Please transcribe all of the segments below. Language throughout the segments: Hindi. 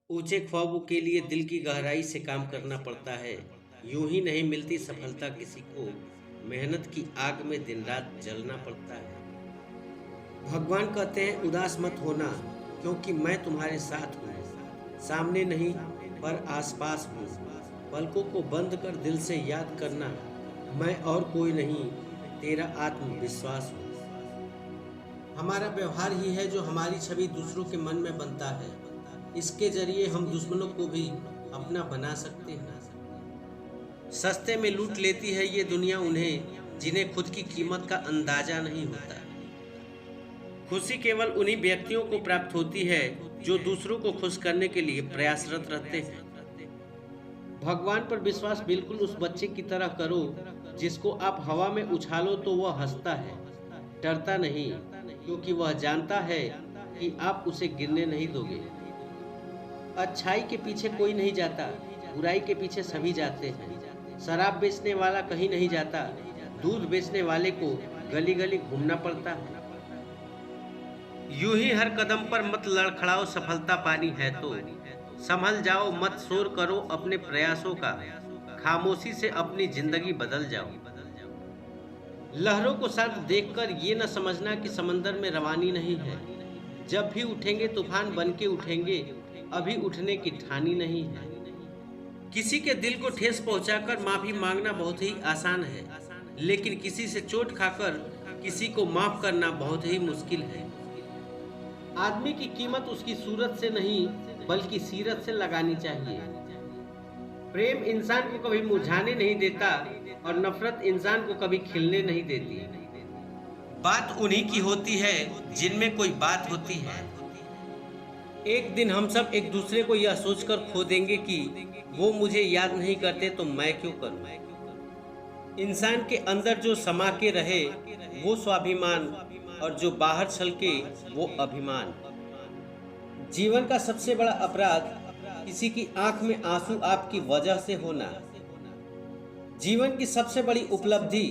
ऊंचे ख्वाबों के लिए दिल की गहराई से काम करना पड़ता है। यूं ही नहीं मिलती सफलता किसी को, मेहनत की आग में दिन रात जलना पड़ता है। भगवान कहते हैं उदास मत होना, क्योंकि मैं तुम्हारे साथ हूँ। सामने नहीं पर आसपास हूँ। पलकों को बंद कर दिल से याद करना, मैं और कोई नहीं, तेरा आत्मविश्वास हूँ। हमारा व्यवहार ही है जो हमारी छवि दूसरों के मन में बनता है। इसके जरिए हम दुश्मनों को भी अपना बना सकते हैं। सस्ते में लूट लेती है ये दुनिया उन्हें जिन्हें खुद की कीमत का अंदाजा नहीं होता। खुशी केवल उन्हीं व्यक्तियों को प्राप्त होती है जो दूसरों को खुश करने के लिए प्रयासरत रहते हैं। भगवान पर विश्वास बिल्कुल उस बच्चे की तरह करो जिसको आप हवा में उछालो तो वह हंसता है, डरता नहीं, क्योंकि वह जानता है कि आप उसे गिरने नहीं दोगे। अच्छाई के पीछे कोई नहीं जाता, बुराई के पीछे सभी जाते हैं। शराब बेचने वाला कहीं नहीं जाता, दूध बेचने वाले को गली गली घूमना पड़ता है। यूं ही हर कदम पर मत लड़खड़ाओ, सफलता पानी है तो संभल जाओ, मत शोर करो अपने प्रयासों का, खामोशी से अपनी जिंदगी बदल जाओ। लहरों को शांत देखकर ये न समझना कि समंदर में रवानी नहीं है। जब भी उठेंगे तूफान बन के उठेंगे, अभी उठने की ठानी नहीं है। किसी के दिल को ठेस पहुंचाकर माफी मांगना बहुत ही आसान है, लेकिन किसी से चोट खाकर किसी को माफ करना बहुत ही मुश्किल है। आदमी की कीमत उसकी सूरत से नहीं बल्कि सीरत से लगानी चाहिए। प्रेम इंसान को कभी मुरझाने नहीं देता और नफरत इंसान को कभी खिलने नहीं देती। बात उन्हीं की होती है जिनमें कोई बात होती है। एक दिन हम सब एक दूसरे को यह सोचकर खो देंगे कि वो मुझे याद नहीं करते तो मैं क्यों करूं। इंसान के अंदर जो समा के रहे वो स्वाभिमान, और जो बाहर छलके वो अभिमान। जीवन का सबसे बड़ा अपराध किसी की आंख में आंसू आपकी वजह से होना। जीवन की सबसे बड़ी उपलब्धि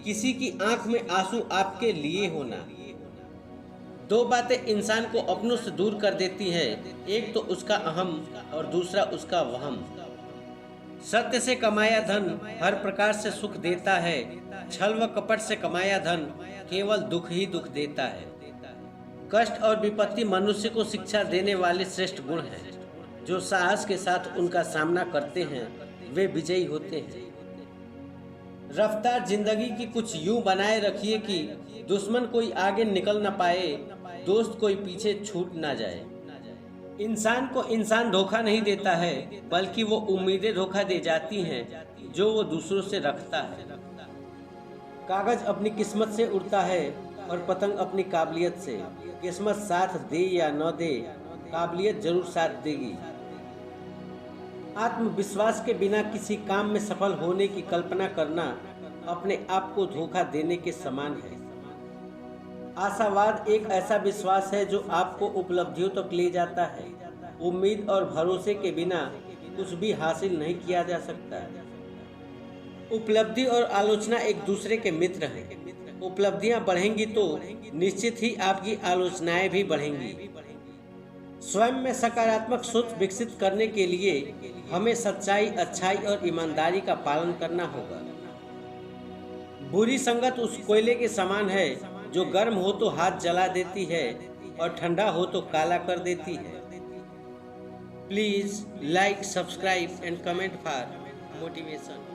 किसी की आंख में आंसू आपके लिए होना। दो बातें इंसान को अपनों से दूर कर देती हैं, एक तो उसका अहम और दूसरा उसका वहम। सत्य से कमाया धन हर प्रकार से सुख देता है, छल व कपट से कमाया धन केवल दुख ही दुख देता है। कष्ट और विपत्ति मनुष्य को शिक्षा देने वाले श्रेष्ठ गुण हैं। जो साहस के साथ उनका सामना करते हैं वे विजयी होते हैं। रफ्तार जिंदगी की कुछ यूं बनाए रखिए कि दुश्मन कोई आगे निकल न पाए, दोस्त कोई पीछे छूट ना जाए। इंसान को इंसान धोखा नहीं देता है, बल्कि वो उम्मीदें धोखा दे जाती हैं जो वो दूसरों से रखता है। कागज अपनी किस्मत से उड़ता है और पतंग अपनी काबिलियत से। किस्मत साथ दे या न दे, काबिलियत जरूर साथ देगी। आत्मविश्वास के बिना किसी काम में सफल होने की कल्पना करना अपने आप को धोखा देने के समान है। आशावाद एक ऐसा विश्वास है जो आपको उपलब्धियों तक ले जाता है। उम्मीद और भरोसे के बिना कुछ भी हासिल नहीं किया जा सकता। उपलब्धि और आलोचना एक दूसरे के मित्र हैं। उपलब्धियां बढ़ेंगी तो निश्चित ही आपकी आलोचनाएं भी बढ़ेंगी। स्वयं में सकारात्मक सोच विकसित करने के लिए हमें सच्चाई, अच्छाई और ईमानदारी का पालन करना होगा। बुरी संगत उस कोयले के समान है जो गर्म हो तो हाथ जला देती है और ठंडा हो तो काला कर देती है। Please like, subscribe and comment for motivation.